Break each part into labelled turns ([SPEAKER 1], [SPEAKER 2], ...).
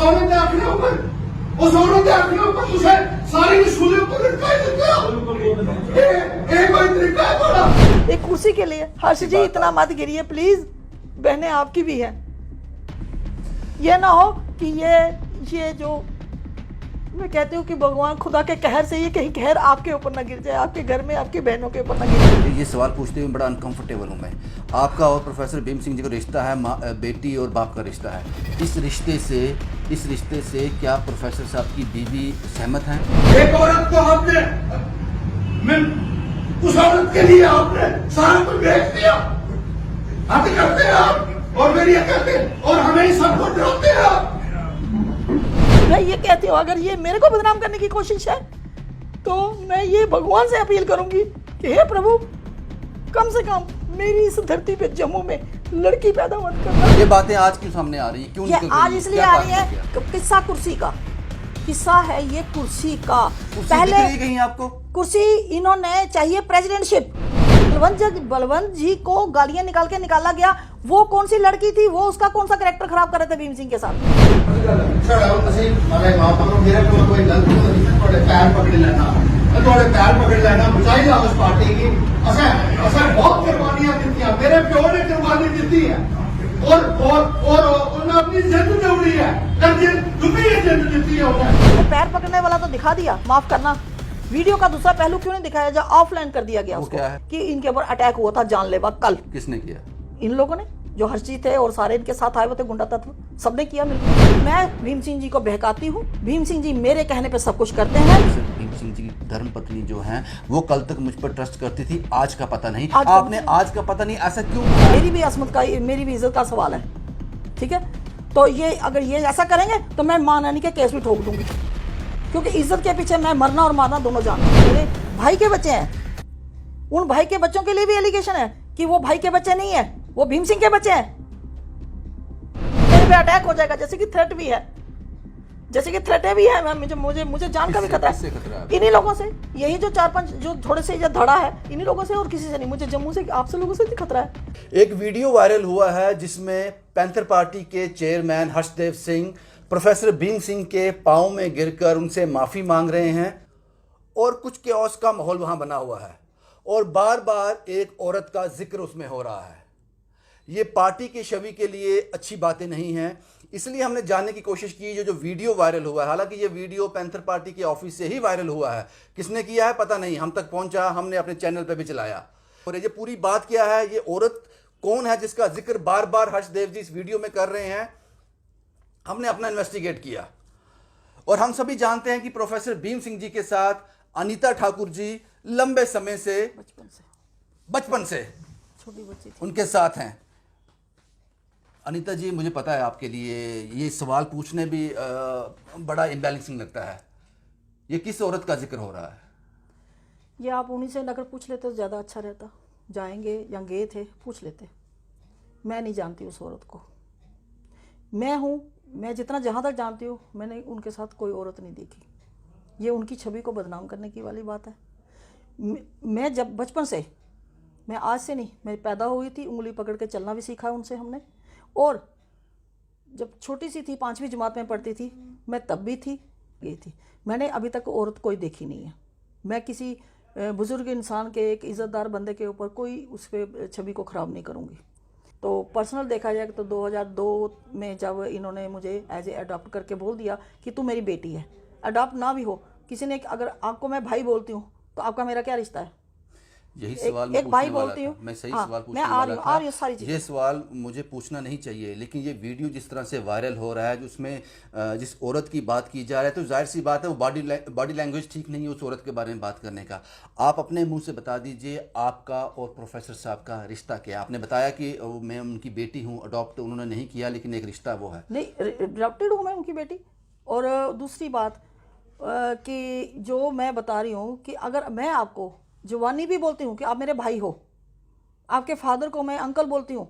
[SPEAKER 1] औरत ने अपने ऊपर, उस औरत ने अपने ऊपर उसे सारी सूली ऊपर लटकाई देते हो। ये कोई तरीका है बड़ा?
[SPEAKER 2] एक कुर्सी के लिए हर्ष जी इतना मत गिरिए प्लीज, बहनें आपकी भी हैं। ये ना हो कि ये जो मैं कहती हूँ कि भगवान खुदा के कहर से ये कहीं कहर आपके ऊपर ना गिर जाए, आपके घर में आपकी बहनों के ऊपर ना गिर जाए।
[SPEAKER 3] ये सवाल पूछते हुए बड़ा अनकंफर्टेबल हूँ मैं। आपका और प्रोफेसर भीम सिंह जी का रिश्ता है, बेटी और बाप का रिश्ता है। इस रिश्ते से क्या प्रोफेसर साहब की बीवी सहमत हैं?
[SPEAKER 1] एक औरत को आपने, उस औरत के लिए आपने सारा कुछ बेच दिया। हद करते हैं आप और मेरी कहते हैं और हमें ही सबको डराते हैं आप।
[SPEAKER 2] मैं ये कहती हूँ अगर ये मेरे को बदनाम करने की कोशिश है तो मैं ये भगवान से अपील करूंगी कि हे प्रभु कम से कम मेरी इस धरती पे जम्मू में लड़की पैदा मत करना।
[SPEAKER 3] ये बातें आज क्यों सामने आ रही है? क्यों
[SPEAKER 2] ये
[SPEAKER 3] निकल
[SPEAKER 2] आज
[SPEAKER 3] रही
[SPEAKER 2] इसलिए
[SPEAKER 3] क्या
[SPEAKER 2] आ
[SPEAKER 3] बात
[SPEAKER 2] रही है
[SPEAKER 3] क्या?
[SPEAKER 2] किस्सा कुर्सी का किस्सा है ये कुर्सी का।
[SPEAKER 3] कुर्सी
[SPEAKER 2] पहले
[SPEAKER 3] दिख रही है कहीं आपको?
[SPEAKER 2] कुर्सी इन्होंने चाहिए प्रेसिडेंटशिप। बलवंत जी को गालियां निकाल के निकाला गया। वो कौन सी लड़की थी, वो उसका कौन सा कैरेक्टर खराब कर रहे थे भीम सिंह के साथ।
[SPEAKER 1] पैर पकड़ लेना बचाई जाओ उस पार्टी की। बहुत कुर्बानियां दी हैं, मेरे प्यो ने कुर्बानी दी है और उन्होंने अपनी जिंद जोड़ी है, जिंद दी है उन्हें।
[SPEAKER 2] पैर पकड़ने वाला तो दिखा दिया, माफ करना वीडियो का दूसरा पहलू क्यों नहीं दिखाया जा, ऑफलाइन कर दिया गया उसको।
[SPEAKER 3] क्या है?
[SPEAKER 2] कि इनके ऊपर अटैक हुआ था जानलेवा कल।
[SPEAKER 3] किसने किया?
[SPEAKER 2] इन लोगों ने जो हर्षजी थे और सारे इनके साथ आए हुए थे गुंडा तत्व, सबने किया मिलकर। मैं भीम सिंह जी को बहकाती हूँ, भीम सिंह जी मेरे कहने पे सब कुछ करते हैं।
[SPEAKER 3] भीम सिंह जी की धर्मपत्नी जो हैं वो कल तक मुझ पर ट्रस्ट करती थी, आज का पता नहीं। आपने आज का पता नहीं, ऐसा क्यों?
[SPEAKER 2] मेरी भी असमत का, मेरी भी इज्जत का सवाल है, ठीक है। तो ये अगर ये ऐसा करेंगे तो मैं मां नानी के केस भी ठोक दूंगी, क्योंकि इज्जत के पीछे मैं मरना और मारना दोनों जानती हूं। मेरे भाई के बच्चे हैं, उन भाई के बच्चों के लिए भी एलिगेशन है कि वो भाई के बच्चे नहीं है, वो भीम सिंह के बच्चे हैं। मेरे पे अटैक हो जाएगा, जैसे कि थ्रेट भी है, जैसे कि थ्रेट भी है। मुझे जान का भी खतरा है इन्हीं लोगों से। यही जो 4-5 जो थोड़े से जो धड़ा है इन्हीं लोगों से और किसी से नहीं। मुझे जम्मू से आपसे लोगों से भी खतरा है।
[SPEAKER 3] एक वीडियो वायरल हुआ है जिसमें पैंथर पार्टी के चेयरमैन हर्षदेव सिंह प्रोफेसर भीम सिंह के पांव में गिरकर उनसे माफी मांग रहे हैं और कुछ क्योस का माहौल वहां बना हुआ है और बार बार एक औरत का जिक्र उसमें हो रहा है। ये पार्टी की छवि के लिए अच्छी बातें नहीं हैं, इसलिए हमने जानने की कोशिश की जो वीडियो वायरल हुआ है। हालांकि ये वीडियो पैंथर पार्टी के ऑफिस से ही वायरल हुआ है, किसने किया है पता नहीं, हम तक पहुंचा, हमने अपने चैनल पर भी चलाया। और ये पूरी बात क्या है, ये औरत कौन है जिसका जिक्र बार बार हर्षदेव जी इस वीडियो में कर रहे हैं, हमने अपना इन्वेस्टिगेट किया। और हम सभी जानते हैं कि प्रोफेसर भीम सिंह जी के साथ अनीता ठाकुर जी लंबे समय से, बचपन से
[SPEAKER 2] छोटी बच्ची थी,
[SPEAKER 3] उनके साथ हैं। अनीता जी, मुझे पता है आपके लिए ये सवाल पूछने भी बड़ा इम्बैलेंसिंग लगता है। ये किस औरत का जिक्र हो रहा है?
[SPEAKER 2] ये आप उन्हीं से अगर पूछ लेते तो ज़्यादा अच्छा रहता। जाएंगे या गए थे, पूछ लेते। मैं नहीं जानती उस औरत को। मैं जितना जहाँ तक जानती हूँ मैंने उनके साथ कोई औरत नहीं देखी। ये उनकी छवि को बदनाम करने की वाली बात है। मैं जब बचपन से, मैं आज से नहीं, मैं पैदा हुई थी, उंगली पकड़ के चलना भी सीखा है उनसे हमने। और जब छोटी सी थी, 5वीं जमात में पढ़ती थी, मैं तब भी थी, गई थी। मैंने अभी तक औरत कोई देखी नहीं है। मैं किसी बुजुर्ग इंसान के, एक इज़्ज़तदार बंदे के ऊपर कोई उस पर छवि को ख़राब नहीं करूँगी। तो पर्सनल देखा जाए तो 2002 में जब इन्होंने मुझे एज ए अडॉप्ट करके बोल दिया कि तू मेरी बेटी है, अडॉप्ट ना भी हो, किसी ने अगर आपको मैं भाई बोलती हूँ तो आपका मेरा क्या रिश्ता है?
[SPEAKER 3] यही सवाल
[SPEAKER 2] एक भाई बोलती हूँ,
[SPEAKER 3] मैं सही
[SPEAKER 2] हाँ,
[SPEAKER 3] सवाल पूछने
[SPEAKER 2] मैं
[SPEAKER 3] वाला था।
[SPEAKER 2] सारी
[SPEAKER 3] ये सवाल मुझे पूछना नहीं चाहिए, लेकिन ये वीडियो जिस तरह से वायरल हो रहा है, जिसमें जिस औरत की बात की जा रही है, तो जाहिर सी बात है वो बॉडी लैंग्वेज ठीक नहीं है उस औरत के बारे में बात करने का। आप अपने मुंह से बता दीजिए आपका और प्रोफेसर साहब का रिश्ता क्या है? आपने बताया कि मैं उनकी बेटी हूँ, अडॉप्ट उन्होंने नहीं किया, लेकिन एक रिश्ता वो है।
[SPEAKER 2] नहीं, अडॉप्टेड हूँ मैं उनकी बेटी। और दूसरी बात कि जो मैं बता रही हूँ कि अगर मैं आपको जवानी भी बोलती हूँ कि आप मेरे भाई हो, आपके फादर को मैं अंकल बोलती हूँ,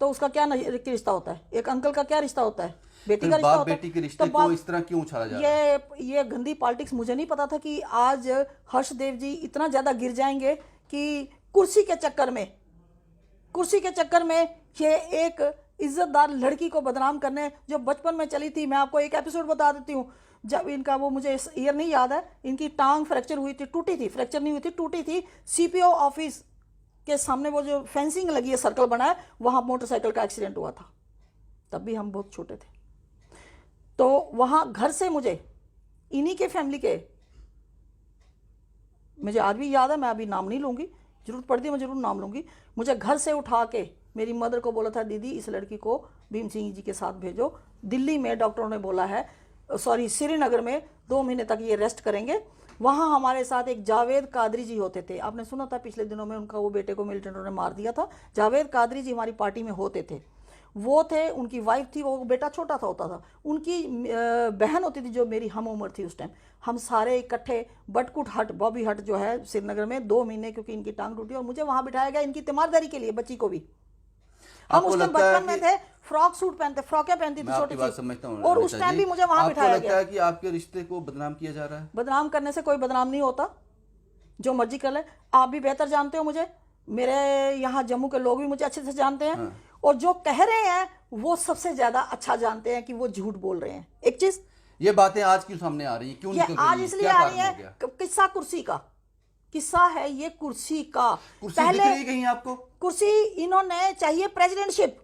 [SPEAKER 2] तो उसका क्या रिश्ता होता है? एक अंकल का क्या रिश्ता होता है? बेटी का रिश्ता होता है।
[SPEAKER 3] बेटी के रिश्ते को इस तरह क्यों उछाला जा रहा है?
[SPEAKER 2] ये गंदी पॉलिटिक्स, मुझे नहीं पता था कि आज हर्षदेव जी इतना ज्यादा गिर जाएंगे कि कुर्सी के चक्कर में ये एक इज्जतदार लड़की को बदनाम करने, जो बचपन में चली थी। मैं आपको एक एपिसोड बता देती हूँ, जब इनका वो, मुझे ईयर नहीं याद है, इनकी टांग फ्रैक्चर हुई थी, टूटी थी, फ्रैक्चर नहीं हुई थी, टूटी थी। सीपीओ ऑफिस के सामने वो जो फेंसिंग लगी है, सर्कल बना है, वहाँ मोटरसाइकिल का एक्सीडेंट हुआ था। तब भी हम बहुत छोटे थे। तो वहाँ घर से मुझे इन्हीं के फैमिली के, मुझे आज भी याद है, मैं अभी नाम नहीं लूँगी, जरूरत पड़ती है मैं जरूर नाम लूँगी, मुझे घर से उठा के मेरी मदर को बोला था, दीदी इस लड़की को भीम सिंह जी के साथ भेजो। दिल्ली में डॉक्टरों ने बोला है, सॉरी श्रीनगर में 2 महीने तक ये रेस्ट करेंगे। वहाँ हमारे साथ एक जावेद कादरी जी होते थे, आपने सुना था पिछले दिनों में, उनका वो बेटे को मिलिटेंटों ने मार दिया था। जावेद कादरी जी हमारी पार्टी में होते थे, वो थे, उनकी वाइफ थी, वो बेटा छोटा था होता था, उनकी बहन होती थी जो मेरी हम उम्र थी उस टाइम। हम सारे इकट्ठे बटकुट हट, बॉबी हट जो है श्रीनगर में, 2 महीने, क्योंकि इनकी टांग टूटी और मुझे वहाँ बिठाया गया इनकी तीमारदारी के लिए, बच्ची को भी। हम उस टाइम बचपन में थे, फ्रॉक सूट पहनते, फ्रॉकें पहनती थी छोटी सी, और उस टाइम भी मुझे वहाँ बिठाया गया।
[SPEAKER 3] आपको लगता है कि आपके रिश्ते को बदनाम किया जा रहा है?
[SPEAKER 2] बदनाम करने से कोई बदनाम नहीं होता, जो मर्जी कर ले। आप भी बेहतर जानते हो मुझे, मेरे यहाँ जम्मू के लोग भी मुझे अच्छे से जानते हैं। हाँ। और जो कह रहे हैं वो सबसे ज्यादा अच्छा जानते हैं कि वो झूठ बोल रहे हैं। एक चीज,
[SPEAKER 3] ये बातें आज क्यों सामने आ रही है, क्यों निकल रही है?
[SPEAKER 2] आज इसलिए आ रही है, किस्सा कुर्सी का किस्सा है, ये कुर्सी का।
[SPEAKER 3] पहले दिख रही है कहीं आपको?
[SPEAKER 2] कुर्सी इन्होंने चाहिए प्रेसिडेंटशिप,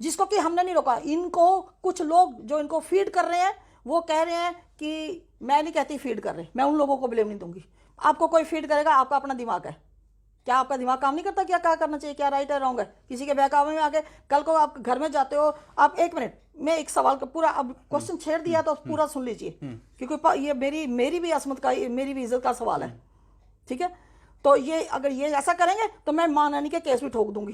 [SPEAKER 2] जिसको कि हमने नहीं रोका। इनको कुछ लोग जो इनको फीड कर रहे हैं, वो कह रहे हैं कि, मैं नहीं कहती फीड कर रहे, मैं उन लोगों को ब्लेम नहीं दूंगी। आपको कोई फीड करेगा, आपका अपना दिमाग है, क्या आपका दिमाग काम नहीं करता क्या करना चाहिए, क्या राइट है रॉन्ग है? किसी के बहकावे में आके कल को आप घर में जाते हो, आप 1 मिनट, मैं एक सवाल का पूरा, अब क्वेश्चन छेड़ दिया तो पूरा सुन लीजिए, क्योंकि ये मेरी भी असमत का, मेरी भी इज्जत का सवाल है, ठीक है? तो ये अगर ये ऐसा करेंगे तो मैं मां नानी के केस भी ठोक दूंगी,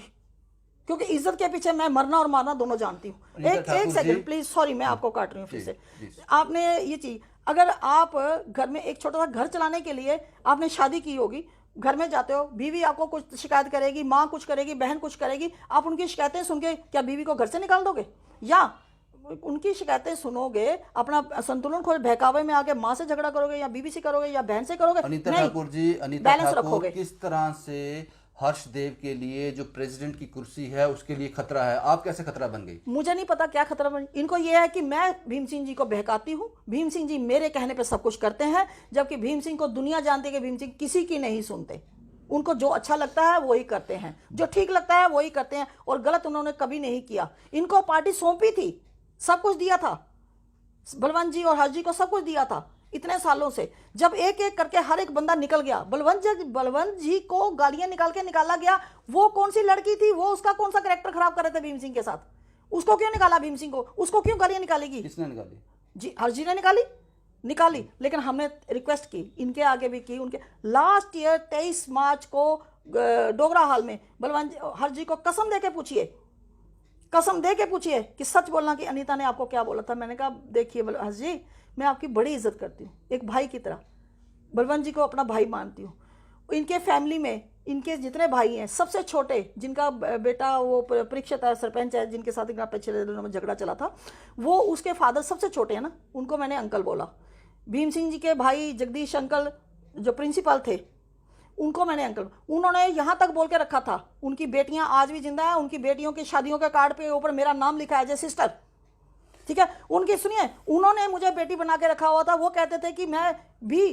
[SPEAKER 2] क्योंकि इज्जत के पीछे मैं मरना और मारना दोनों जानती हूँ। एक सेकंड प्लीज, सॉरी मैं आपको काट रही हूँ फिर से। आपने ये चीज, अगर आप घर में एक छोटा सा घर चलाने के लिए आपने शादी की होगी, घर में जाते हो, बीवी आपको कुछ शिकायत करेगी, माँ कुछ करेगी, बहन कुछ करेगी, आप उनकी शिकायतें सुन के क्या बीवी को घर से निकाल दोगे? या उनकी शिकायतें सुनोगे, अपना संतुलन खोज बहकावे में आके माँ से झगड़ा करोगे, या बीवी से करोगे, या बहन से करोगे?
[SPEAKER 3] अनीता ठाकुर जी, अनीता ठाकुर, किस तरह से हर्षदेव के लिए जो प्रेसिडेंट की कुर्सी है उसके लिए खतरा है? आप कैसे खतरा बन गई?
[SPEAKER 2] मुझे नहीं पता क्या खतरा बन, इनको ये है कि मैं भीम सिंह जी को बहकाती हूँ, भीम सिंह जी मेरे कहने पे सब कुछ करते हैं, जबकि भीम सिंह को दुनिया जानती है कि भीम सिंह किसी की नहीं सुनते। उनको जो अच्छा लगता है वही करते हैं, जो ठीक लगता है वही करते हैं, और गलत उन्होंने कभी नहीं किया। इनको पार्टी सौंपी थी, सब कुछ दिया था, बलवंत जी और हर्ष जी को सब कुछ दिया था इतने सालों से। जब एक एक करके हर एक बंदा निकल गया, बलवंत जी को गालियां निकाला गया। वो कौन सी लड़की थी, वो उसका कौन सा कैरेक्टर खराब कर रहे थे भीम सिंह के साथ, उसको क्यों निकाला भीम सिंह को? उसको क्यों गालियां निकालेगी?
[SPEAKER 3] किसने निकाली? जी
[SPEAKER 2] हर्ष जी ने निकाली। लेकिन हमने रिक्वेस्ट की, इनके आगे भी की, उनके लास्ट ईयर 23 मार्च को डोगरा हाल में बलवंत हर्ष जी को कसम दे के पूछिए कि सच बोलना कि अनीता ने आपको क्या बोला था। मैंने कहा देखिए हर्ष जी, मैं आपकी बड़ी इज्जत करती हूँ, एक भाई की तरह बलवंत जी को अपना भाई मानती हूँ। इनके फैमिली में इनके जितने भाई हैं, सबसे छोटे जिनका बेटा वो परीक्षित है, सरपंच है, जिनके साथ इनका पिछले दिनों में झगड़ा चला था, वो उसके फादर सबसे छोटे हैं ना, उनको मैंने अंकल बोला। भीम सिंह जी के भाई जगदीश अंकल जो प्रिंसिपल थे, उनको मैंने अंकल, उन्होंने यहाँ तक बोल के रखा था, उनकी बेटियां आज भी जिंदा है, उनकी बेटियों की शादियों के कार्ड पे ऊपर मेरा नाम लिखा है एज ए सिस्टर, ठीक है? उनकी सुनिए, उन्होंने मुझे बेटी बना के रखा हुआ था। वो कहते थे कि मैं भी,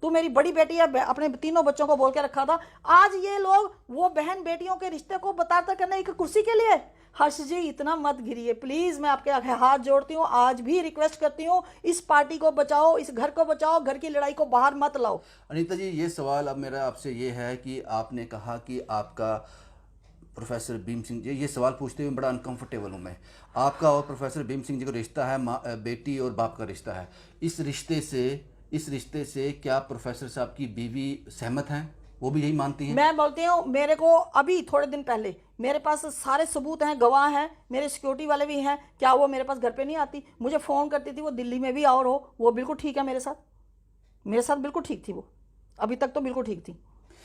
[SPEAKER 2] तू मेरी बड़ी बेटी है, अपने तीनों बच्चों को बोल के रखा था। आज ये लोग वो बहन बेटियों के रिश्ते को बताते करने एक कुर्सी के लिए। हर्ष जी इतना मत घिरिए प्लीज, मैं आपके आगे हाथ जोड़ती हूँ, आज भी रिक्वेस्ट करती हूँ, इस पार्टी को बचाओ, इस घर को बचाओ, घर की लड़ाई को बाहर मत लाओ।
[SPEAKER 3] अनीता जी, ये सवाल अब मेरा आपसे ये है कि आपने कहा कि आपका प्रोफेसर भीम सिंह जी, ये सवाल पूछते हुए बड़ा अनकंफर्टेबल हूँ मैं। आपका और प्रोफेसर भीम सिंह जी का रिश्ता है, बेटी और बाप का रिश्ता है। इस रिश्ते से क्या प्रोफेसर साहब की बीवी सहमत हैं? वो भी यही मानती हैं?
[SPEAKER 2] मैं बोलती हूँ, मेरे को अभी थोड़े दिन पहले मेरे पास सारे सबूत हैं, गवाह हैं, मेरे सिक्योरिटी वाले भी हैं। क्या वो मेरे पास घर पे नहीं आती? मुझे फ़ोन करती थी, वो दिल्ली में भी और हो, वो बिल्कुल ठीक है मेरे साथ बिल्कुल ठीक थी। वो अभी तक तो बिल्कुल ठीक थी।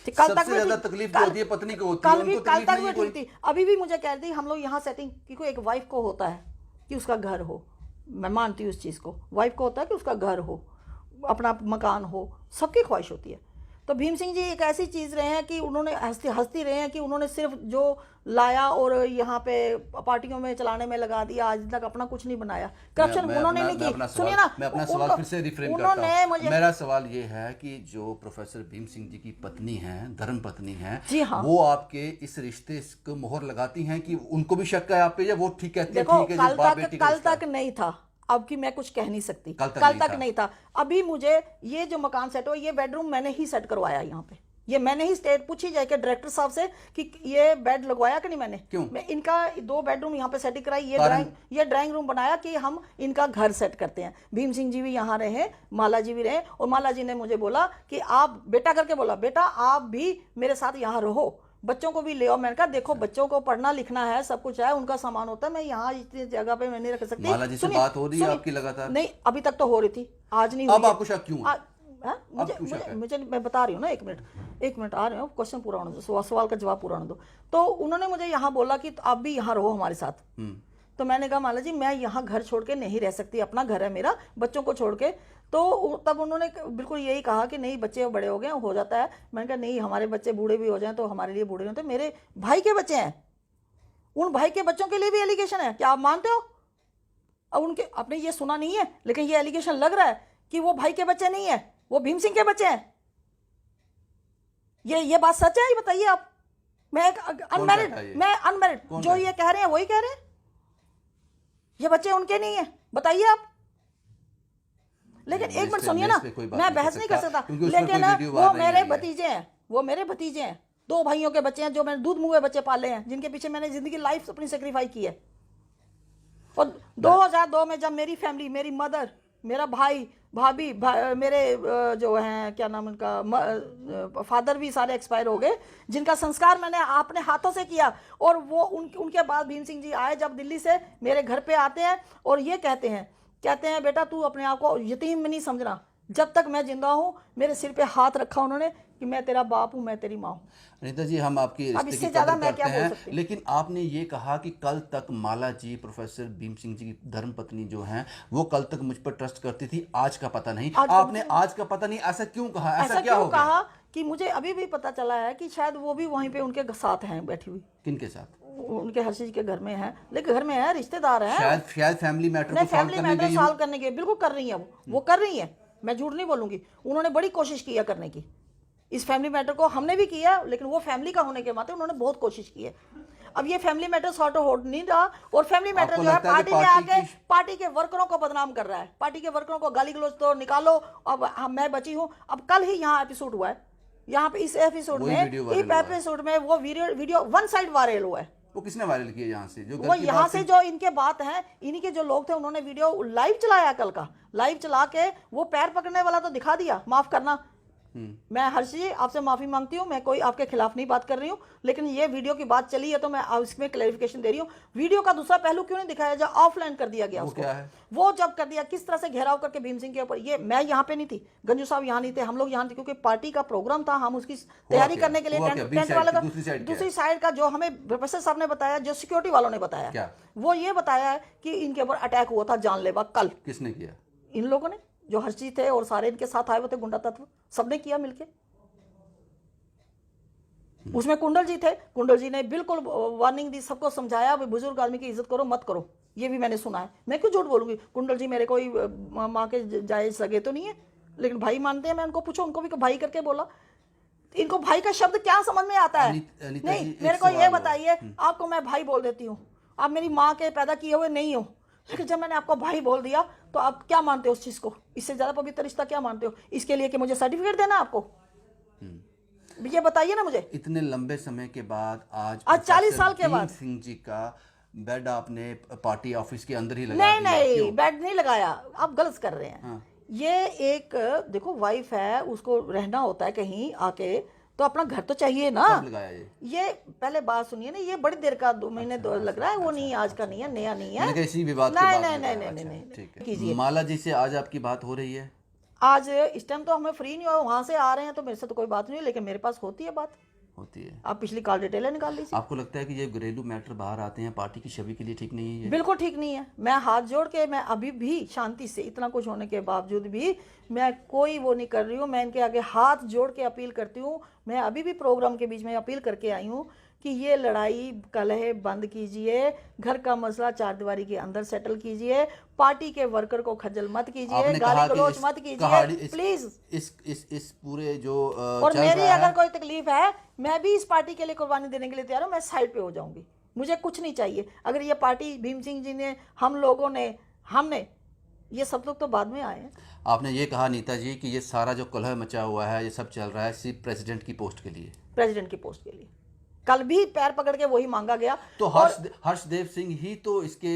[SPEAKER 3] कल तक ज्यादा तकलीफ जो होती है पत्नी को होती है, उनको
[SPEAKER 2] कल तक भी ठीक थी। अभी भी मुझे कहती हम लोग यहाँ सेटिंग, क्योंकि एक वाइफ को होता है कि उसका घर हो, मैं मानती हूँ इस चीज़ को, वाइफ को होता है कि उसका घर हो, अपना मकान हो, सबकी ख्वाहिश होती है। तो भीम सिंह जी एक ऐसी चीज़ रहे हैं कि उन्होंने हंसती रहे हैं कि उन्होंने सिर्फ जो लाया और यहाँ पे पार्टियों में चलाने में लगा दिया, आज तक अपना कुछ नहीं बनाया। करप्शन उन्होंने नहीं की। सुनिए ना,
[SPEAKER 3] मैं अपना सवाल फिर से रिफ्रेम करता हूँ। मेरा सवाल ये है कि जो प्रोफेसर भीम सिंह जी की पत्नी हैं, धर्म पत्नी हैं,
[SPEAKER 2] जी हाँ,
[SPEAKER 3] वो आपके इस रिश्ते को मोहर लगाती हैं कि उनको भी शक है आप पे, या वो ठीक कहते हैं?
[SPEAKER 2] देखो,
[SPEAKER 3] ठीक है,
[SPEAKER 2] कल तक नहीं था, अब की मैं कुछ कह नहीं सकती। कल तक नहीं था। अभी मुझे ये जो मकान सेट हो, ये बेडरूम मैंने ही सेट करवाया यहाँ पे, ये मैंने ही स्टेट पूछी जाए कि डायरेक्टर साहब से कि ये बेड लगवाया कि नहीं मैंने।
[SPEAKER 3] क्यों?
[SPEAKER 2] मैं इनका 2 बेडरूम यहाँ पे सेटिंग कराई, ये ड्राइंग रूम बनाया कि हम इनका घर सेट करते हैं। भीम सिंह जी भी यहाँ रहे, माला जी भी रहे, और माला जी ने मुझे बोला कि आप बेटा करके बोला, बेटा आप भी मेरे साथ यहाँ रहो, बच्चों को भी ले आओ। मैंने कहा देखो बच्चों को पढ़ना लिखना है, सब कुछ है, उनका सामान होता है, मैं यहाँ इतनी जगह पे मैं नहीं रख सकती।
[SPEAKER 3] माला जी से बात हो रही है आपकी लगातार?
[SPEAKER 2] नहीं, अभी तक तो हो रही थी, आज नहीं।
[SPEAKER 3] अब आपको शक क्यों?
[SPEAKER 2] मुझे मैं बता रही हूँ ना, एक मिनट आ रहे हो, क्वेश्चन पूरा होने दो, सवाल का जवाब पूरा होने दो। तो उन्होंने मुझे यहाँ बोला कि आप भी यहाँ रहो हमारे साथ। तो मैंने कहा माला जी मैं यहाँ घर छोड़ के नहीं रह सकती, अपना घर है मेरा, बच्चों को छोड़ के। तो तब उन्होंने बिल्कुल यही कहा कि नहीं बच्चे बड़े हो गए, हो जाता है। मैंने कहा नहीं, हमारे बच्चे बूढ़े भी हो जाएं तो हमारे लिए बूढ़े होते, मेरे भाई के बच्चे हैं, उन भाई के बच्चों के लिए भी एलिगेशन है, क्या आप मानते हो? अब उनके, आपने ये सुना नहीं है लेकिन ये एलिगेशन लग रहा है कि वो भाई के बच्चे नहीं है, वो भीम सिंह के बच्चे हैं। ये बात सच है? ये बताइए आप। मैं अनमैरिड, जो ये कह रहे हैं वही कह रहे हैं, ये बच्चे उनके नहीं है, बताइए आप। लेकिन एक मिनट सुनिए ना, मैं बहस नहीं कर सकता, लेकिन वो मेरे भतीजे हैं, वो मेरे भतीजे हैं, 2 भाइयों के बच्चे हैं, जो मैंने दूध मुंह बच्चे पाले हैं, जिनके पीछे मैंने जिंदगी लाइफ अपनी सेक्रीफाइस की है। और 2002 में जब मेरी फैमिली, मेरी मदर, मेरा भाई, भाभी, मेरे जो हैं क्या नाम उनका, फादर भी सारे एक्सपायर हो गए, जिनका संस्कार मैंने अपने हाथों से किया। और वो उनके बाद भीम सिंह जी आए जब दिल्ली से, मेरे घर पे आते हैं और ये कहते हैं बेटा तू अपने आप को यतीम में नहीं समझना, जब तक मैं जिंदा हूं मेरे सिर पे हाथ रखा उन्होंने कि मैं तेरा बाप हूं, मैं तेरी माँ हूं।
[SPEAKER 3] अनीता जी, हम आपकी रिश्ते की कदर करते हैं, लेकिन आपने ये कहा कि कल तक माला जी, प्रोफेसर भीम सिंह जी की धर्मपत्नी जो हैं, वो कल तक मुझ पर ट्रस्ट करती थी, आज का पता नहीं। आपने आज का पता नहीं ऐसा क्यों कहा? ऐसा क्या हो गया?
[SPEAKER 2] कहा कि मुझे अभी भी पता चला है कि शायद वो भी वहीं पे उनके साथ हैं बैठी हुई।
[SPEAKER 3] किनके साथ?
[SPEAKER 2] उनके हर्षी जी के घर में है, लेकिन घर में है, रिश्तेदार है,
[SPEAKER 3] शायद फैमिली मैटर
[SPEAKER 2] सॉल्व करने के बिल्कुल कर रही है, वो कर रही है, मैं झूठ नहीं बोलूंगी। उन्होंने बड़ी कोशिश किया करने की, इस फैमिली मैटर को हमने भी किया, लेकिन वो फैमिली का होने के नाते उन्होंने बहुत कोशिश की है। अब ये फैमिली मैटर सॉर्ट हो नहीं रहा, और फैमिली मैटर जो है पार्टी में आके पार्टी के वर्करों को बदनाम कर रहा है, पार्टी के वर्करों को गाली गलौज तो निकालो, अब मैं बची हूँ। अब कल ही यहाँ एपिसोड हुआ है, यहाँ पे इस एपिसोड में वो वीडियो 1 साइड वायरल हुआ है।
[SPEAKER 3] वो किसने वायरल किया? यहाँ से जो
[SPEAKER 2] वो यहाँ से जो इनके बात है, इन्हीं के जो लोग थे, उन्होंने वीडियो लाइव चलाया, कल का लाइव चला के वो पैर पकड़ने वाला तो दिखा दिया। माफ करना, मैं हर्षी जी आपसे माफी मांगती हूँ, मैं कोई आपके खिलाफ नहीं बात कर रही हूँ, लेकिन ये वीडियो की बात चली है तो मैं इसमें क्लैरिफिकेशन दे रही हूँ। वीडियो का दूसरा पहलू क्यों नहीं दिखाया, जो ऑफलाइन कर दिया गया उसको, वो जब कर दिया, किस तरह से घेराव करके भीम सिंह के ऊपर। ये मैं यहाँ पे नहीं थी, गंजू साहब यहाँ नहीं थे, हम लोग यहाँ थे, क्योंकि पार्टी का प्रोग्राम था, हम उसकी तैयारी करने के लिए टेंट वाले का दूसरी साइड का, जो हमें प्रोफेसर साहब ने बताया, जो सिक्योरिटी वालों ने बताया, वो ये बताया है कि इनके ऊपर अटैक हुआ था जानलेवा। कल
[SPEAKER 3] किसने किया? इन
[SPEAKER 2] लोगों ने, जो हर्षी थे और सारे इनके साथ आए हुए थे गुंडा तत्व, सबने किया मिलके। उसमें कुंडल जी थे, कुंडल जी ने बिल्कुल वार्निंग दी, सबको समझाया बुजुर्ग आदमी की इज्जत करो, मत करो, ये भी मैंने सुना है, मैं क्यों झूठ बोलूंगी। कुंडल जी मेरे कोई माँ के जायज सगे तो नहीं है, लेकिन भाई मानते हैं। मैं उनको पूछो, उनको भी भाई करके बोला, इनको भाई का शब्द क्या समझ में आता है? नहीं, मेरे को ये बताइए, आपको मैं भाई बोल देती हूँ, आप मेरी माँ के पैदा किए हुए नहीं हो, लेकिन जब मैंने आपको भाई बोल दिया तो आप क्या मानते हो उस चीज को? इससे ज्यादा पवित्र रिश्ता क्या मानते हो? इसके लिए कि मुझे सर्टिफिकेट देना आपको? ये बताइए ना मुझे।
[SPEAKER 3] इतने लंबे समय के बाद आज
[SPEAKER 2] 40 साल के बाद
[SPEAKER 3] सिंह जी का बेड आपने पार्टी ऑफिस के अंदर ही लगा दिया?
[SPEAKER 2] नहीं, बेड नहीं लगाया, आप गलत कर रहे हैं। हाँ। ये एक देखो, वाइफ है, उसको रहना होता है कहीं आके, तो अपना घर तो चाहिए ना।
[SPEAKER 3] कब लगाया
[SPEAKER 2] ये पहले बात सुनिए ना, ये बड़ी देर का 2 महीने लग रहा है, वो नहीं आज का नहीं है, नया नहीं है।
[SPEAKER 3] इसी विवाद
[SPEAKER 2] नहीं,
[SPEAKER 3] ठीक है। माला जी से आज आपकी बात हो रही है?
[SPEAKER 2] आज इस टाइम तो हमें फ्री नहीं हो, वहां से आ रहे हैं तो मेरे से तो कोई बात नहीं है, लेकिन मेरे पास होती है बात।
[SPEAKER 3] होती है।
[SPEAKER 2] आप पिछली कॉल डिटेल निकाल लीजिए।
[SPEAKER 3] आपको लगता है कि ये घरेलू मैटर बाहर आते हैं पार्टी की छवि के लिए ठीक नहीं है?
[SPEAKER 2] बिल्कुल ठीक नहीं है। मैं हाथ जोड़ के, मैं अभी भी शांति से, इतना कुछ होने के बावजूद भी मैं कोई वो नहीं कर रही हूँ। मैं इनके आगे हाथ जोड़ के अपील करती हूँ। मैं अभी भी प्रोग्राम के बीच में अपील करके आई हूँ कि ये लड़ाई कलह बंद कीजिए, घर का मसला चारदीवारी के अंदर सेटल कीजिए, पार्टी के वर्कर को खज्जल मत कीजिए, गाली गलौज मत कीजिए प्लीज।
[SPEAKER 3] इस पूरे जो
[SPEAKER 2] और
[SPEAKER 3] चल
[SPEAKER 2] मेरी
[SPEAKER 3] रहा
[SPEAKER 2] अगर
[SPEAKER 3] है,
[SPEAKER 2] कोई तकलीफ है, मैं भी इस पार्टी के लिए कुर्बानी देने के लिए तैयार हूँ। मैं साइड पे हो जाऊंगी, मुझे कुछ नहीं चाहिए। अगर ये पार्टी भीम सिंह जी ने, हम लोगों ने, हमने, ये सब लोग तो बाद में आए हैं।
[SPEAKER 3] आपने ये कहा नीता जी कि ये सारा जो कलह मचा हुआ है, ये सब चल रहा है सिर्फ प्रेसिडेंट की पोस्ट के लिए,
[SPEAKER 2] प्रेसिडेंट की पोस्ट के लिए। कल भी पैर पकड़ के वही मांगा गया।
[SPEAKER 3] तो हर्षदेव सिंह ही तो इसके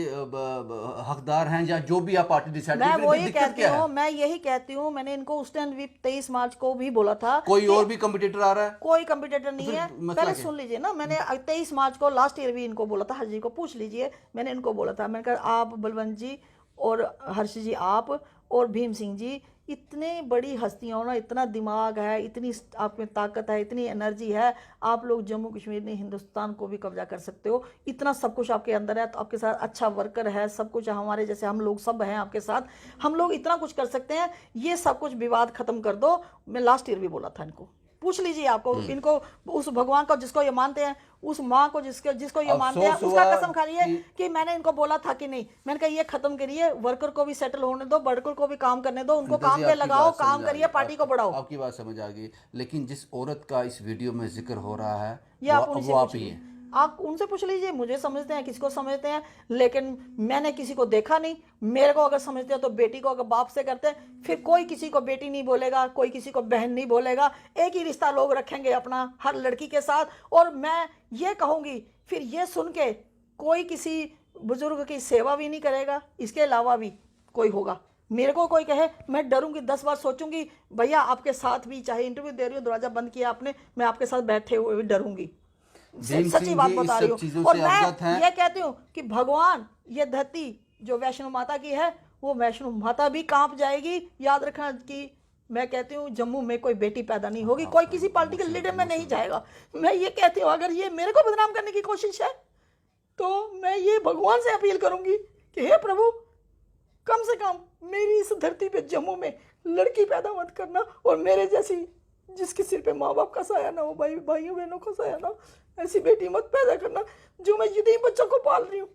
[SPEAKER 3] हकदार हैं, या जो भी आप पार्टी डिसाइड।
[SPEAKER 2] मैं वही कहती हूँ, मैं यही कहती हूँ। मैंने इनको उस टाइम भी 23 मार्च को भी बोला था।
[SPEAKER 3] कोई और भी कंपटीटर आ रहा है?
[SPEAKER 2] कोई कंपटीटर नहीं है। पहले सुन लीजिए ना, मैंने 23 मार्च को लास्ट ईयर भी इनको बोला था। हर्ष जी को पूछ लीजिए, मैंने इनको बोला था। मैंने कहा आप बलवंत जी और हर्ष जी, आप और भीम सिंह जी इतने बड़ी हस्तियां हो ना, इतना दिमाग है, इतनी आप में ताकत है, इतनी एनर्जी है, आप लोग जम्मू कश्मीर ने हिंदुस्तान को भी कब्जा कर सकते हो। इतना सब कुछ आपके अंदर है, तो आपके साथ अच्छा वर्कर है, सब कुछ हमारे जैसे हम लोग सब हैं आपके साथ, हम लोग इतना कुछ कर सकते हैं। ये सब कुछ विवाद खत्म कर दो। मैं लास्ट ईयर भी बोला था इनको, पूछ लीजिए आपको, इनको उस भगवान को जिसको ये मानते हैं, उस माँ को जिसको ये मानते हैं, उसका कसम खाइए कि मैंने इनको बोला था कि नहीं। मैंने कहा ये खत्म करिए, वर्कर को भी सेटल होने दो, वर्कर को भी काम करने दो, उनको काम पे लगाओ, काम करिए, पार्टी को बढ़ाओ।
[SPEAKER 3] आपकी बात समझ आ गई, लेकिन जिस औरत का इस वीडियो में जिक्र हो रहा है,
[SPEAKER 2] ये आप
[SPEAKER 3] वो आप ही हैं।
[SPEAKER 2] आप उनसे पूछ लीजिए, मुझे समझते हैं, किसी को समझते हैं, लेकिन मैंने किसी को देखा नहीं। मेरे को अगर समझते हैं तो बेटी को अगर बाप से करते हैं, फिर कोई किसी को बेटी नहीं बोलेगा, कोई किसी को बहन नहीं बोलेगा। एक ही रिश्ता लोग रखेंगे अपना हर लड़की के साथ। और मैं ये कहूँगी, फिर ये सुन के कोई किसी बुजुर्ग की सेवा भी नहीं करेगा। इसके अलावा भी कोई होगा, मेरे को कोई कहे, मैं डरूंगी, 10 बार सोचूंगी। भैया आपके साथ भी, चाहे इंटरव्यू दे रही हूँ, दरवाजा बंद किया आपने, मैं आपके साथ बैठे हुए भी डरूंगी। सच्ची बात बता रही हूँ। और मैं ये कहती हूँ कि भगवान, ये धरती जो वैष्णो माता की है, वो वैष्णो माता भी कांप जाएगी। याद रखना कि मैं कहती हूँ जम्मू में कोई बेटी पैदा नहीं होगी, कोई किसी पार्टी के लीडर में नहीं जाएगा। मैं ये कहती हूँ, अगर ये मेरे को बदनाम करने की कोशिश है, तो मैं ये भगवान से अपील करूंगी कि हे प्रभु, कम से कम मेरी इस धरती पे जम्मू में लड़की पैदा मत करना, और मेरे जैसी जिसके सिर पे माँ बाप का साया ना हो, भाइयों बहनों का साया ना, ऐसी बेटी मत पैदा करना जो मैं यदि बच्चों को पाल रही हूँ।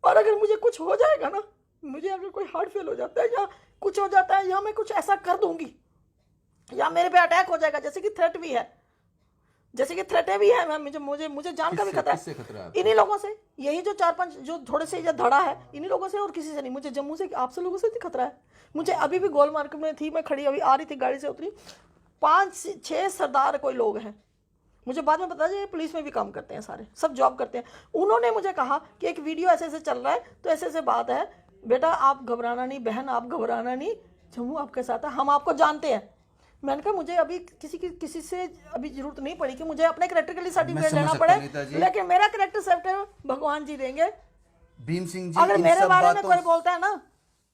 [SPEAKER 2] और अगर मुझे कुछ हो जाएगा ना, मुझे अगर कोई हार्ट फेल हो जाता है या कुछ हो जाता है, या मैं कुछ ऐसा कर दूंगी, या मेरे पे अटैक हो जाएगा, जैसे कि थ्रेट भी है, जैसे कि थ्रेट भी है, मुझे जान का भी खतरा है इन्हीं लोगों से। यही जो 4-5 जो थोड़े से जो धड़ा है, इन्हीं लोगों से और किसी से नहीं। मुझे जम्मू से, आपसे लोगों से खतरा है। मुझे अभी भी गोल मार्केट में थी, मैं खड़ी अभी आ रही थी, गाड़ी से उतरी, 5-6 सरदार कोई लोग हैं, मुझे बाद में पता चला पुलिस में भी काम करते हैं, सारे सब जॉब करते हैं। उन्होंने मुझे कहा कि एक वीडियो ऐसे ऐसे चल रहा है, तो ऐसे ऐसे बात है, बेटा आप घबराना नहीं, बहन आप घबराना नहीं, जम्मू आपके साथ है, हम आपको जानते हैं। मैंने कहा मुझे अभी किसी से अभी जरूरत नहीं पड़ी कि मुझे अपने कैरेक्टर के लिए सर्टिफिकेट लेना पड़े, लेकिन मेरा कैरेक्टर सर्टिफिकेट भगवान जी देंगे।
[SPEAKER 3] भीम सिंह जी,
[SPEAKER 2] अगर मेरे बारे में कोई बोलता है ना,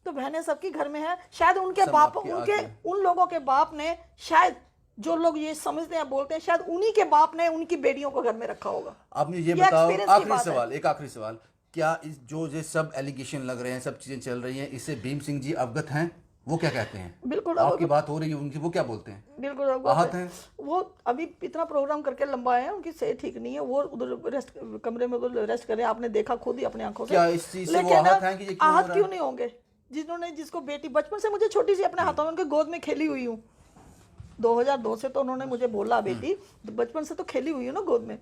[SPEAKER 2] तो बहनें सबकी घर में है। शायद उनके बाप, उन लोगों के बाप ने, शायद जो लोग ये समझते हैं बोलते हैं, शायद उन्हीं के बाप ने उनकी बेटियों को घर में रखा होगा।
[SPEAKER 3] आपने ये बताओ, आखिरी सवाल, एक आखिरी सवाल, क्या इस जो ये सब एलिगेशन लग रहे हैं, सब चीजें चल रही हैं, इससे भीम सिंह जी अवगत हैं? वो क्या कहते हैं? बिल्कुल आपकी बात हो रही है उनकी, वो क्या बोलते हैं?
[SPEAKER 2] बिल्कुल आहत हैं। वो अभी इतना प्रोग्राम करके लंबा है, उनकी सेहत ठीक नहीं है, वो उधर रेस्ट कमरे में उधर रेस्ट करें। आपने देखा खुद ही अपनी आंखों से।
[SPEAKER 3] क्या इस चीज से वो आहत हैं कि
[SPEAKER 2] आहत क्यों नहीं होंगे? जिसको बेटी बचपन से, मुझे छोटी सी अपने हाथों में उनके गोद में खेली हुई हूँ, 2002 से तो उन्होंने मुझे बोला बेटी, बचपन से तो खेली हुई हूँ ना गोद में।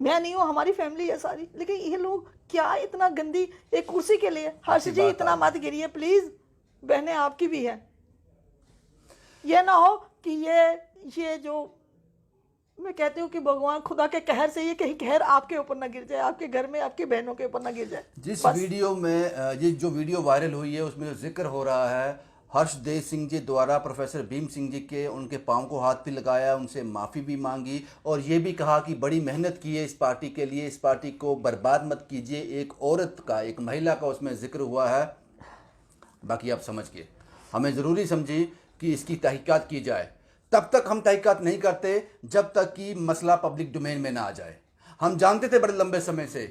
[SPEAKER 2] मैं नहीं हूँ, हमारी फैमिली है सारी। लेकिन ये लोग क्या इतना गंदी, एक कुर्सी के लिए, हर्ष जी इतना मत गिरिए प्लीज, बहनें आपकी भी है। ये ना हो कि ये जो मैं कहती हूँ कि भगवान खुदा के कहर से ये कहीं कहर आपके ऊपर ना गिर जाए, आपके घर में आपकी बहनों के ऊपर ना गिर जाए।
[SPEAKER 3] जिस वीडियो में ये जो वीडियो वायरल हुई है, उसमें जिक्र हो रहा है हर्षदेव सिंह जी द्वारा प्रोफेसर भीम सिंह जी के, उनके पांव को हाथ भी लगाया, उनसे माफ़ी भी मांगी, और ये भी कहा कि बड़ी मेहनत की है इस पार्टी के लिए, इस पार्टी को बर्बाद मत कीजिए। एक औरत का, एक महिला का उसमें जिक्र हुआ है। बाकी आप समझ के हमें ज़रूरी समझी कि इसकी तहकीकात की जाए, तब तक हम तहकीकात नहीं करते जब तक कि मसला पब्लिक डोमेन में ना आ जाए। हम जानते थे बड़े लंबे समय से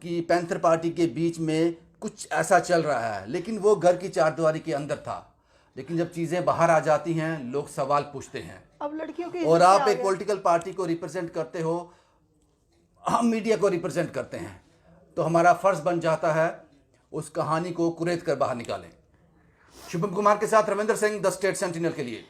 [SPEAKER 3] कि पैंथर पार्टी के बीच में कुछ ऐसा चल रहा है, लेकिन वो घर की चारदीवारी के अंदर था। लेकिन जब चीज़ें बाहर आ जाती हैं, लोग सवाल पूछते हैं।
[SPEAKER 2] अब लड़कियों की
[SPEAKER 3] और आप एक पॉलिटिकल पार्टी को रिप्रेजेंट करते हो, हम मीडिया को रिप्रेजेंट करते हैं, तो हमारा फर्ज बन जाता है उस कहानी को कुरेद कर बाहर निकालें। शुभम कुमार के साथ Ravindra Singh, the state sentinel के लिए।